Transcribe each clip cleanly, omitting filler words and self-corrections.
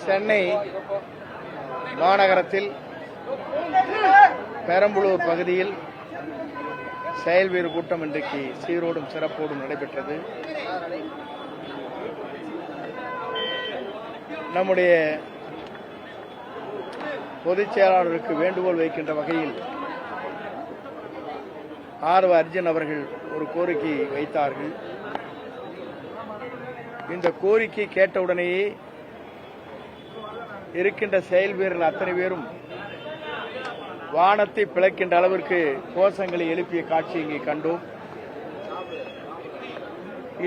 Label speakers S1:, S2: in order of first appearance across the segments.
S1: சென்னை மாநகரத்தில் பெரம்பலூர் பகுதியில் செயல்வீறு கூட்டம் இன்றைக்கு சீரோடும் சிறப்போடும் நடைபெற்றது. நம்முடைய பொதுச் செயலாளருக்கு வேண்டுகோள் வைக்கின்ற வகையில் ஆர்வ அர்ஜுன் அவர்கள் ஒரு கோரிக்கை வைத்தார்கள். இந்த கோரிக்கை கேட்டவுடனேயே இருக்கின்ற செயல் வீரர்கள் அத்தனை பேரும் வானத்தை பிளக்கின்ற அளவிற்கு கோஷங்களை எழுப்பிய காட்சி இங்கே கண்டோம்.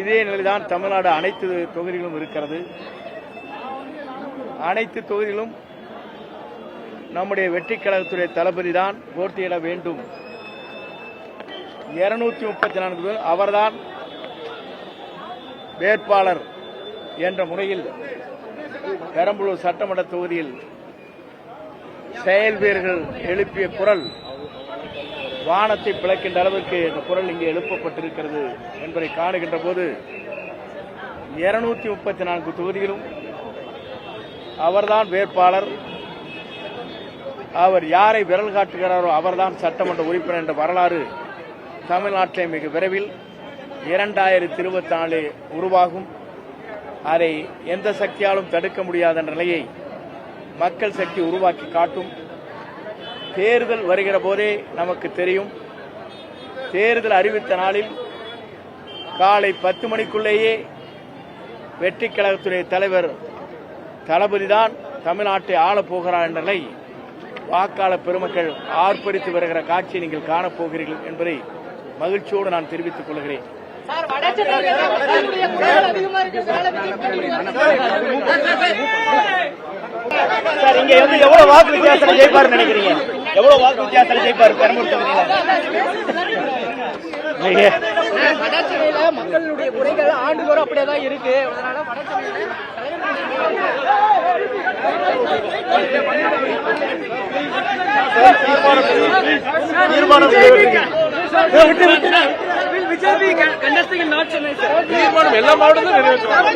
S1: இதே நிலைதான் தமிழ்நாடு அனைத்து தொகுதிகளும் இருக்கிறது. அனைத்து தொகுதியிலும் நம்முடைய வெற்றி கழகத்துடைய தளபதி தான் போட்டியிட வேண்டும். 234 பேர் அவர்தான் வேட்பாளர் என்ற முறையில் பெரம்பலூர் சட்டமன்ற தொகுதியில் செயல் வீரர்கள் எழுப்பிய குரல் வானத்தை பிளக்கின்ற அளவிற்கு இந்த குரல் இங்கே எழுப்பப்பட்டிருக்கிறது என்பதை காணுகின்ற போது 234 தொகுதியிலும் அவர்தான் வேட்பாளர், அவர் யாரை விரல் காட்டுகிறாரோ அவர்தான் சட்டமன்ற உறுப்பினர் என்ற வரலாறு தமிழ்நாட்டிலே மிக விரைவில் 2024 உருவாகும். அதை எந்த சக்தியாலும் தடுக்க முடியாத நிலையை மக்கள் சக்தி உருவாக்கி காட்டும். தேர்தல் வருகிற போதே நமக்கு தெரியும். தேர்தல் அறிவித்த நாளில் காலை 10 மணிக்குள்ளேயே வெற்றி கழகத்துடைய தலைவர் தளபதிதான் தமிழ்நாட்டை ஆளப் போகிறார் என்ற நிலை வாக்காளர் பெருமக்கள் ஆர்ப்பரித்து வருகிற காட்சியை நீங்கள் காணப்போகிறீர்கள் என்பதை மகிழ்ச்சியோடு நான் தெரிவித்துக் கொள்கிறேன். சார், இங்க வந்து எவ்வளவு வாக்கு வித்தியாசம் ஜெயிப்பாரு நினைக்கிறீங்க? எவ்வளவு வாக்கு வித்தியாசம் ஜெயிப்பாரு பெரம்பலூர் தொகுதியில? மக்களுடைய குறைகள் ஆண்டுதோறும் அப்படியேதான் இருக்கு. தீர்மானம் எல்லா மாவட்டத்திலும் நிறைவேற்றுவாங்க.